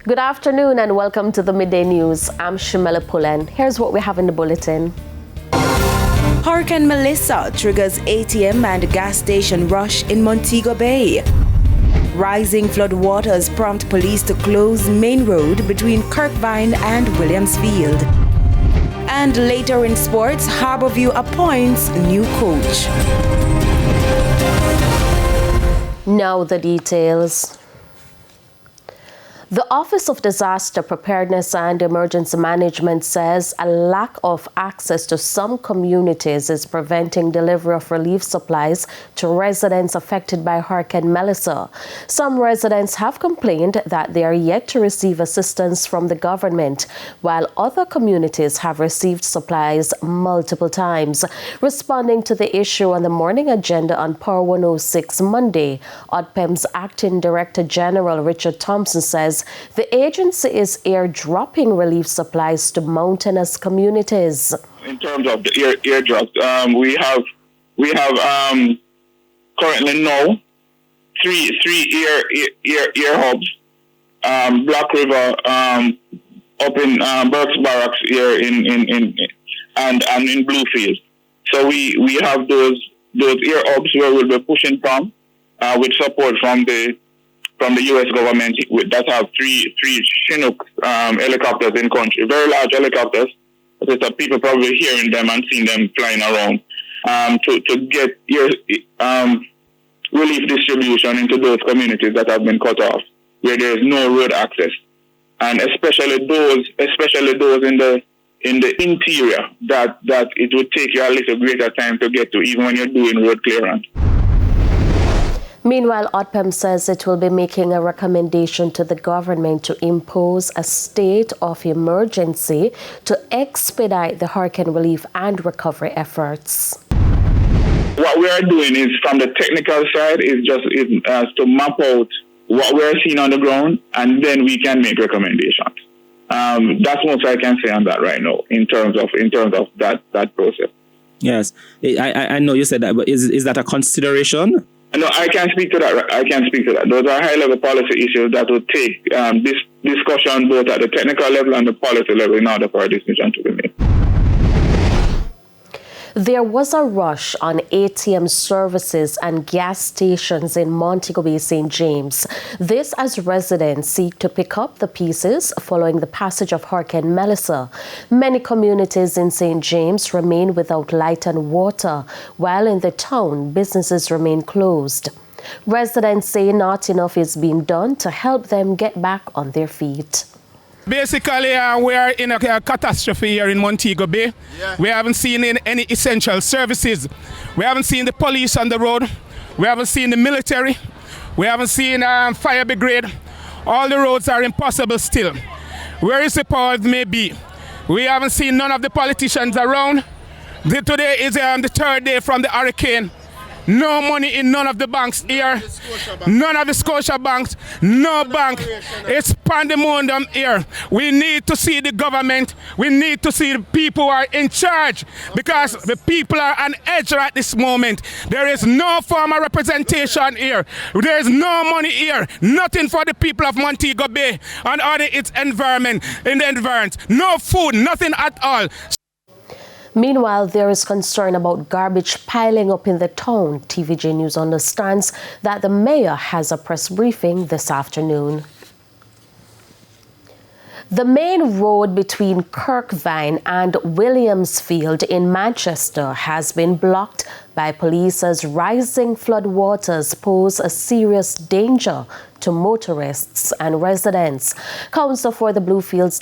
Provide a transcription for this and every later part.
Good afternoon and welcome to the Midday News. I'm Shimela Pullen. Here's what we have in the bulletin. Hurricane Melissa triggers ATM and gas station rush in Montego Bay. Rising flood waters prompt police to close main road between Kirkvine and Williamsfield. And later in sports, Harborview appoints new coach. Now the details. The Office of Disaster Preparedness and Emergency Management says a lack of access to some communities is preventing delivery of relief supplies to residents affected by Hurricane Melissa. Some residents have complained that they are yet to receive assistance from the government, while other communities have received supplies multiple times. Responding to the issue on the morning agenda on Power 106 Monday, ODPEM's Acting Director General Richard Thompson says the agency is airdropping relief supplies to mountainous communities. In terms of the airdrops, we have currently now three air hubs. Black River up in Burke's Barracks here in in Bluefield. So we have those air hubs where we'll be pushing from with support from the U.S. government that have three Chinook helicopters in country, very large helicopters. So people probably hearing them and seeing them flying around to get relief distribution into those communities that have been cut off, where there is no road access, and especially those in the interior that it would take you a little greater time to get to, even when you're doing road clearance. Meanwhile, ODPEM says it will be making a recommendation to the government to impose a state of emergency to expedite the hurricane relief and recovery efforts. What we are doing is, from the technical side, is to map out what we are seeing on the ground, and then we can make recommendations. That's what I can say on that right now in terms of that process. Yes, I know you said that, but is that a consideration? No, I can't speak to that. Those are high-level policy issues that will take this discussion both at the technical level and the policy level in order for a decision to be made. There was a rush on ATM services and gas stations in Montego Bay, St. James. This as residents seek to pick up the pieces following the passage of Hurricane Melissa. Many communities in St. James remain without light and water, while in the town, businesses remain closed. Residents say not enough is being done to help them get back on their feet. Basically, we are in a catastrophe here in Montego Bay. Yeah. We haven't seen any essential services. We haven't seen the police on the road. We haven't seen the military. We haven't seen fire brigade. All the roads are impossible still. Where is the power may be? We haven't seen none of the politicians around. Today is the third day from the hurricane. No money in none of the banks here. None of the Scotia banks. No bank. It's pandemonium here. We need to see the government. We need to see the people who are in charge, because the people are on edge at this moment. There is no form of representation here. There is no money here. Nothing for the people of Montego Bay and all its environment. No food. Nothing at all. Meanwhile, there is concern about garbage piling up in the town. TVJ News understands that the mayor has a press briefing this afternoon. The main road between Kirkvine and Williamsfield in Manchester has been blocked by police as rising flood waters pose a serious danger to motorists and residents. Councillor for the Belfield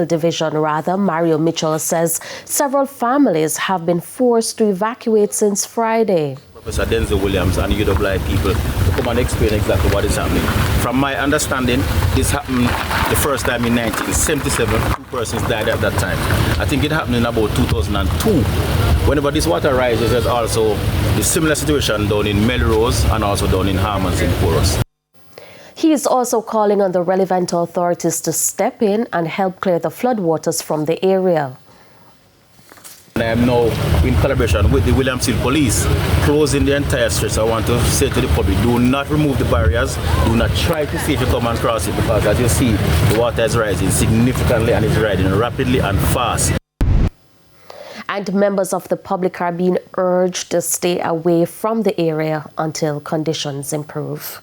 Division, Mario Mitchell, says several families have been forced to evacuate since Friday. Professor Denzel Williams and UWI people to come and explain exactly what is happening. From my understanding, this happened the first time in 1977. 2 persons died at that time. I think it happened in about 2002. Whenever this water rises, there's also a similar situation down in Melrose and also down in Harmons in Porus. He is also calling on the relevant authorities to step in and help clear the floodwaters from the area. I am now in collaboration with the Williamsville Police, closing the entire stretch. I want to say to the public, do not remove the barriers, do not try to see if you come and cross it, because as you see, the water is rising significantly and it's rising rapidly and fast. And members of the public are being urged to stay away from the area until conditions improve.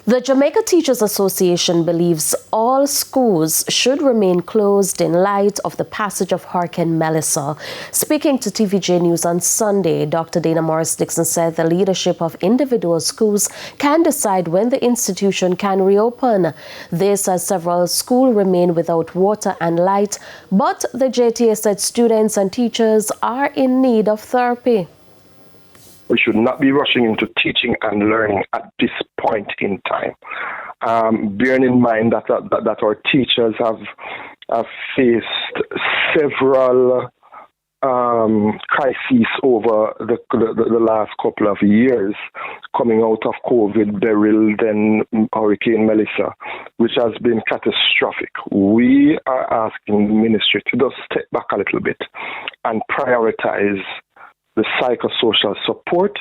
The Jamaica Teachers Association believes all schools should remain closed in light of the passage of Hurricane Melissa. Speaking to TVJ News on Sunday, Dr. Dana Morris-Dixon said the leadership of individual schools can decide when the institution can reopen. This as several schools remain without water and light, but the JTA said students and teachers are in need of therapy. We should not be rushing into teaching and learning at this point in time. Bearing in mind that our teachers have faced several crises over the last couple of years, coming out of COVID, Beryl, then Hurricane Melissa, which has been catastrophic. We are asking the ministry to just step back a little bit and prioritize the psychosocial support,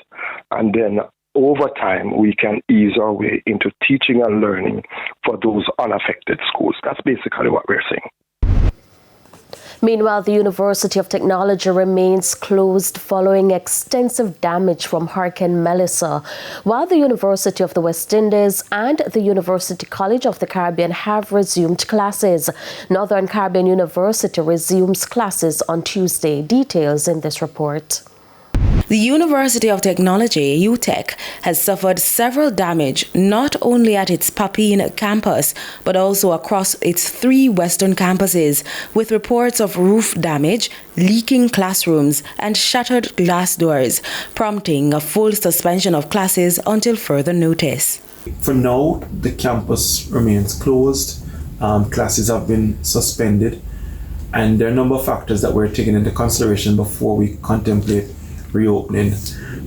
and then over time we can ease our way into teaching and learning for those unaffected schools. That's basically what we're saying. Meanwhile, the University of Technology remains closed following extensive damage from Hurricane Melissa, while the University of the West Indies and the University College of the Caribbean have resumed classes. Northern Caribbean University resumes classes on Tuesday. Details in this report. The University of Technology, UTech, has suffered several damage not only at its Papine campus but also across its 3 western campuses, with reports of roof damage, leaking classrooms and shattered glass doors, prompting a full suspension of classes until further notice. For now, the campus remains closed. Classes have been suspended, and there are a number of factors that we're taking into consideration before we contemplate reopening,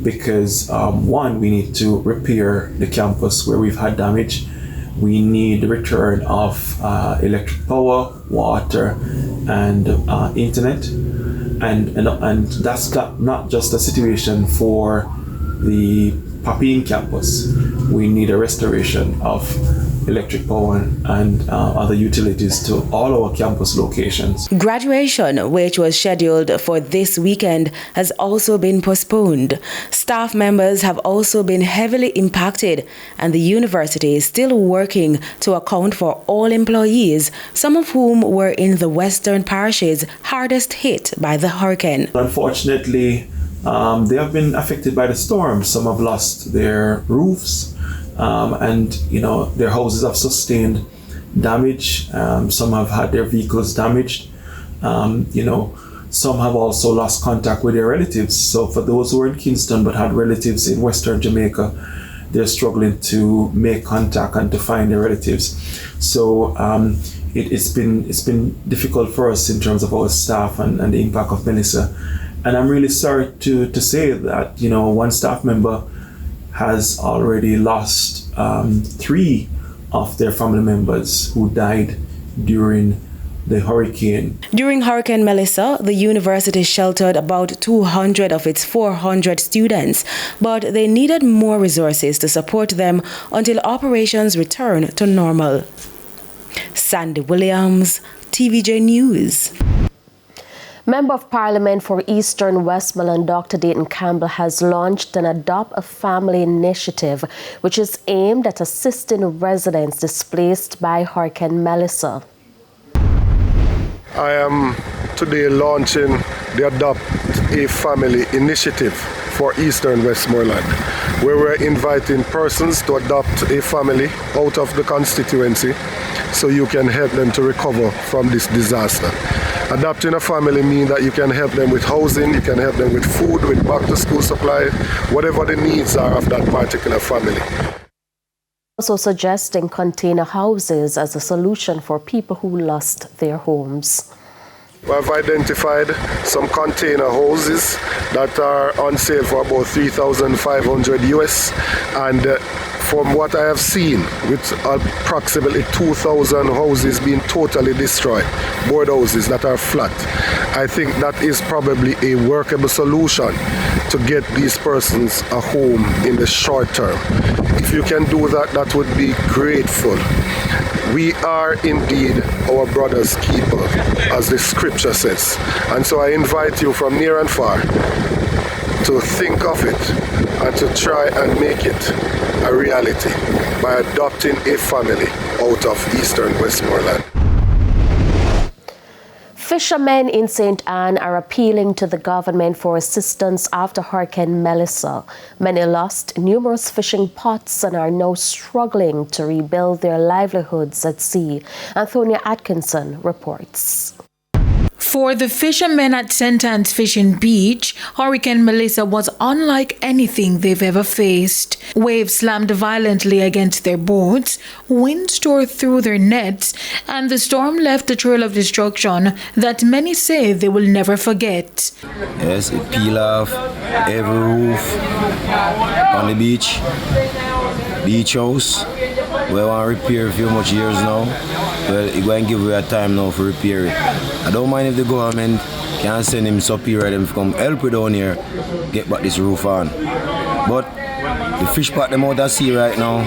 because one, we need to repair the campus where we've had damage. We need the return of electric power, water, and internet, and that's not just a situation for the Papine campus. We need a restoration of electric power and other utilities to all our campus locations. Graduation, which was scheduled for this weekend, has also been postponed. Staff members have also been heavily impacted, and the university is still working to account for all employees, some of whom were in the western parishes hardest hit by the hurricane. Unfortunately, they have been affected by the storm. Some have lost their roofs, and their houses have sustained damage. Some have had their vehicles damaged. Some have also lost contact with their relatives. So for those who are in Kingston but had relatives in Western Jamaica, they're struggling to make contact and to find their relatives. So it's been difficult for us in terms of our staff and the impact of Melissa. And I'm really sorry to say that one staff member has already lost 3 of their family members who died during the hurricane. During Hurricane Melissa, the university sheltered about 200 of its 400 students, but they needed more resources to support them until operations return to normal. Sandy Williams, TVJ News. Member of Parliament for Eastern Westmoreland, Dr. Dayton Campbell, has launched an Adopt a Family initiative, which is aimed at assisting residents displaced by Hurricane Melissa. I am today launching the Adopt a Family initiative for Eastern Westmoreland, where we're inviting persons to adopt a family out of the constituency so you can help them to recover from this disaster. Adopting a family means that you can help them with housing, you can help them with food, with back-to-school supply, whatever the needs are of that particular family. Also suggesting container houses as a solution for people who lost their homes. I've identified some container houses that are on sale for about 3,500 US, and from what I have seen, with approximately 2,000 houses being totally destroyed, board houses that are flat, I think that is probably a workable solution to get these persons a home in the short term. If you can do that, that would be grateful. We are indeed our brother's keeper, as the scripture says. And so I invite you from near and far to think of it and to try and make it a reality by adopting a family out of Eastern Westmoreland. Fishermen in St. Anne are appealing to the government for assistance after Hurricane Melissa. Many lost numerous fishing pots and are now struggling to rebuild their livelihoods at sea. Antonia Atkinson reports. For the fishermen at St. Anne's Fishing Beach, Hurricane Melissa was unlike anything they've ever faced. Waves slammed violently against their boats, winds tore through their nets, and the storm left a trail of destruction that many say they will never forget. Yes, it peeled off every roof on the beach house. We want to repair a few much years now. Well, it's going to give you a time now for repair it. I don't mind if the government can send him superior them to come help you down here, get back this roof on. But the fish pot them out at sea right now.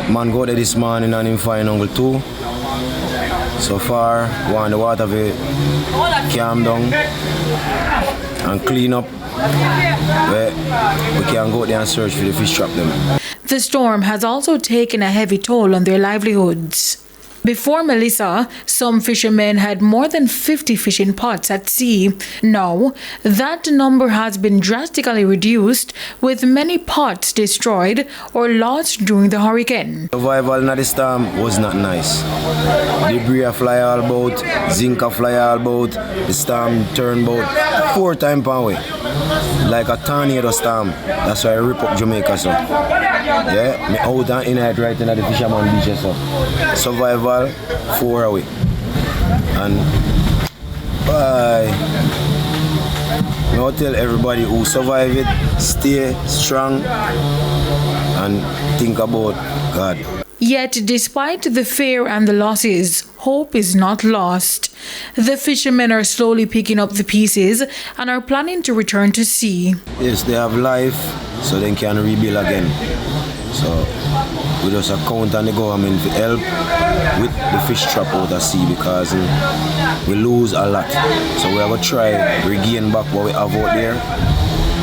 Man go there this morning and him find Uncle 2. So far, want the water to calm down and clean up. We can go there and search for the fish trap them. The storm has also taken a heavy toll on their livelihoods. Before Melissa, some fishermen had more than 50 fishing pots at sea. Now, that number has been drastically reduced, with many pots destroyed or lost during the hurricane. Survival in the storm was not nice. Debris fly all about, zinc fly all about, the storm turned about 4 times per way. Like a tornado storm. That's why I rip up Jamaica, so. Yeah, me out and in it right in the fisherman beach, so. Survival 4 away. And bye. I'll tell everybody who survive it, stay strong and think about God. Yet, despite the fear and the losses, hope is not lost. The fishermen are slowly picking up the pieces and are planning to return to sea. Yes, they have life, so they can rebuild again. So we just count on the government to help with the fish trap out at sea, because we lose a lot. So we have to try regain back what we have out there.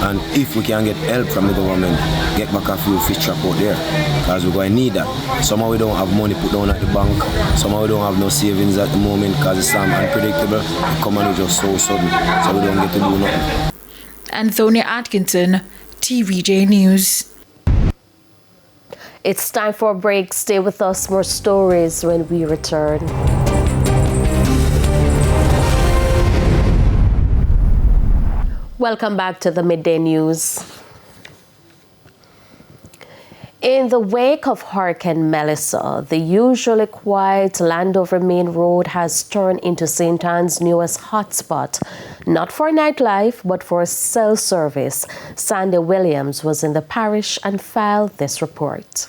And if we can get help from the government, get back a few fish trap out there, because we're going to need that. Somehow we don't have money put down at the bank. Somehow we don't have no savings at the moment because it's unpredictable. The company just so sudden, so we don't get to do nothing. Antonia Atkinson, TVJ News. It's time for a break. Stay with us. More stories when we return. Welcome back to the Midday News. In the wake of Hurricane Melissa, the usually quiet Landover Main Road has turned into St. Anne's newest hotspot, not for nightlife, but for cell service. Sandy Williams was in the parish and filed this report.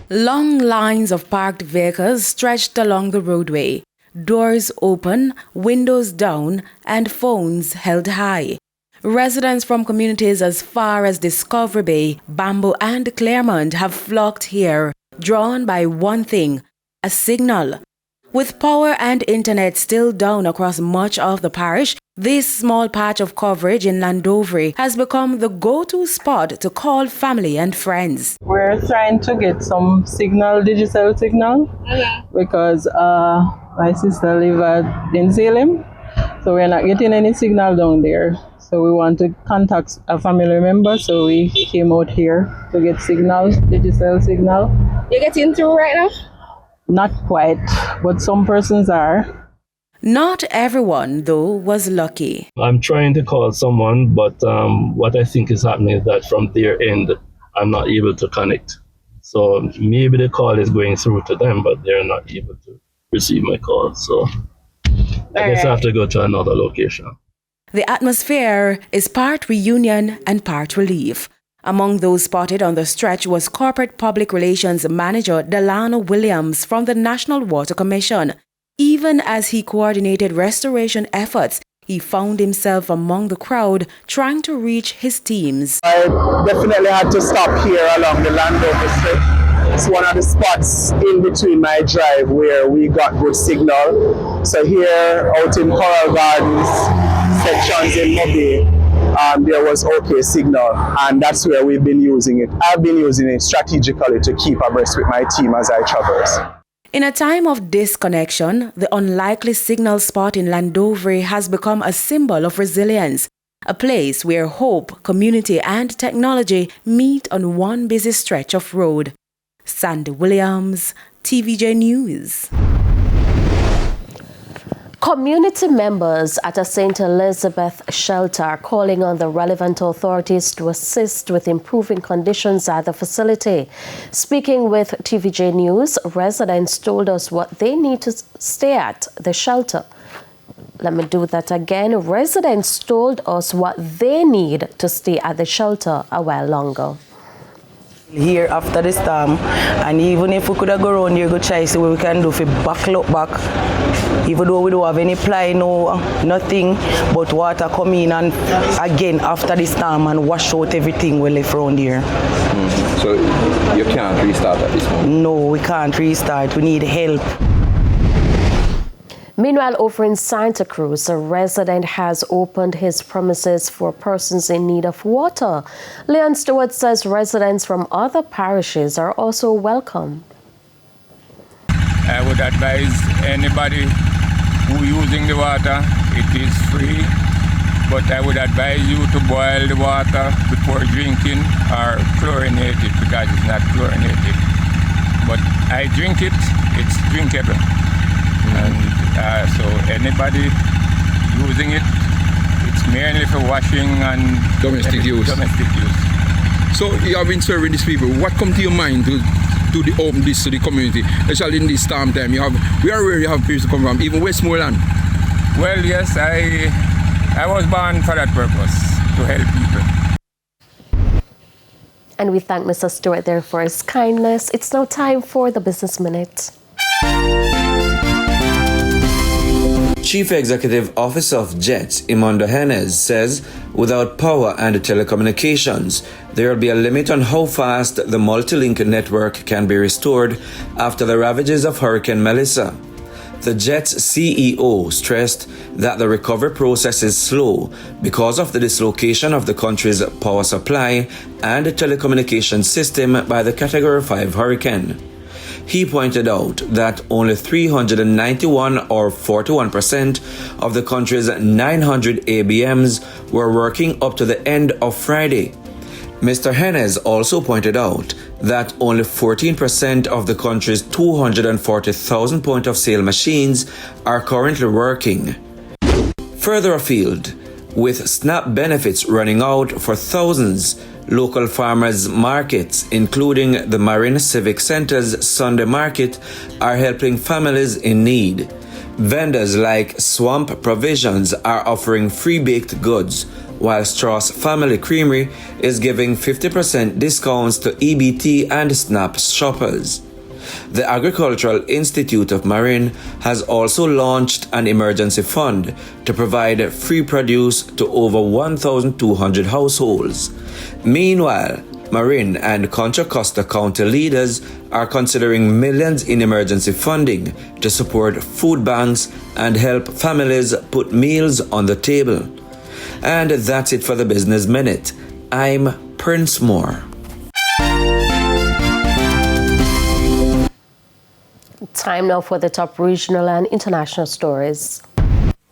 Long lines of parked vehicles stretched along the roadway. Doors open, windows down, and phones held high. Residents from communities as far as Discovery Bay, Bamboo, and Claremont have flocked here, drawn by one thing: a signal. With power and internet still down across much of the parish, this small patch of coverage in Landover has become the go-to spot to call family and friends. We're trying to get some signal, digital signal, because my sister lives in Salem, so we're not getting any signal down there. So we want to contact a family member, so we came out here to get signal, digital signal. You're getting through right now? Not quite, but some persons are. Not everyone, though, was lucky. I'm trying to call someone, but what I think is happening is that from their end, I'm not able to connect. So maybe the call is going through to them, but they're not able to receive my call. So I guess I have to go to another location. The atmosphere is part reunion and part relief. Among those spotted on the stretch was Corporate Public Relations Manager Delano Williams from the National Water Commission. Even as he coordinated restoration efforts, he found himself among the crowd trying to reach his teams. I definitely had to stop here along the Landover Street. It's one of the spots in between my drive where we got good signal. So here out in Coral Gardens, sections in Montego Bay, there was okay signal, and that's where we've been using it. I've been using it strategically to keep abreast with my team as I traverse. In a time of disconnection, the unlikely signal spot in Landover has become a symbol of resilience, a place where hope, community, and technology meet on one busy stretch of road. Sandy Williams, TVJ News. Community members at a St. Elizabeth shelter are calling on the relevant authorities to assist with improving conditions at the facility. Speaking with TVJ News, residents told us what they need to stay at the shelter. Let me do that again. Residents told us what they need to stay at the shelter a while longer. Here after the storm, and even if we could have go around here, go try see what we can do for back back. Even though we don't have any ply, nothing, but water come in and again after the storm and wash out everything we left around here. So you can't restart at this moment? No, we can't restart. We need help. Meanwhile, over in Santa Cruz, a resident has opened his premises for persons in need of water. Leon Stewart says residents from other parishes are also welcome. I would advise anybody who using the water, it is free, but I would advise you to boil the water before drinking or chlorinate it because it's not chlorinated. But I drink it, it's drinkable. And so anybody using it, it's mainly for washing and domestic use. So you have been serving these people. What come to your mind to do the open this to the community, especially in this storm time? We already have people to come from, even Westmoreland. Well, yes, I was born for that purpose, to help people. And we thank Mr. Stewart there for his kindness. It's now time for the Business Minute. Chief Executive Officer of JETS, Imondo Hennes, says without power and telecommunications, there will be a limit on how fast the multi-link network can be restored after the ravages of Hurricane Melissa. The JETS CEO stressed that the recovery process is slow because of the dislocation of the country's power supply and telecommunication system by the Category 5 hurricane. He pointed out that only 391 or 41% of the country's 900 ABMs were working up to the end of Friday. Mr. Hennes also pointed out that only 14% of the country's 240,000 point-of-sale machines are currently working. Further afield, with SNAP benefits running out for thousands, local farmers' markets, including the Marin Civic Center's Sunday Market, are helping families in need. Vendors like Swamp Provisions are offering free-baked goods, while Strauss Family Creamery is giving 50% discounts to EBT and SNAP shoppers. The Agricultural Institute of Marin has also launched an emergency fund to provide free produce to over 1,200 households. Meanwhile, Marin and Contra Costa County leaders are considering millions in emergency funding to support food banks and help families put meals on the table. And that's it for the Business Minute. I'm Prince Moore. Time now for the top regional and international stories.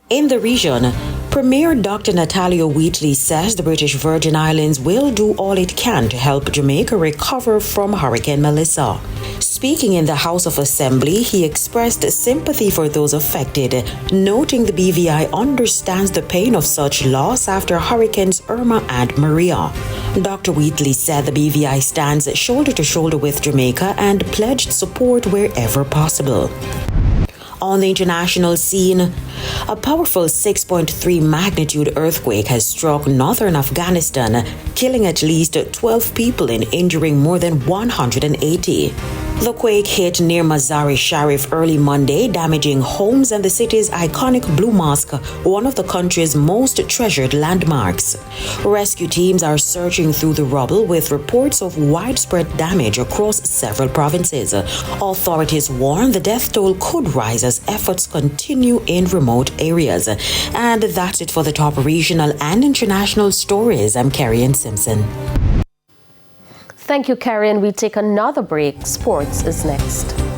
In the region, Premier Dr. Natalia Wheatley says the British Virgin Islands will do all it can to help Jamaica recover from Hurricane Melissa. Speaking in the House of Assembly, he expressed sympathy for those affected, noting the BVI understands the pain of such loss after Hurricanes Irma and Maria. Dr. Wheatley said the BVI stands shoulder to shoulder with Jamaica and pledged support wherever possible. On the international scene, a powerful 6.3 magnitude earthquake has struck northern Afghanistan, killing at least 12 people and injuring more than 180. The quake hit near Mazar-e-Sharif early Monday, damaging homes and the city's iconic Blue Mosque, one of the country's most treasured landmarks. Rescue teams are searching through the rubble with reports of widespread damage across several provinces. Authorities warn the death toll could rise as efforts continue in remote areas. And that's it for the top regional and international stories. I'm Carrie Simpson. Thank you, Karen. We take another break. Sports is next.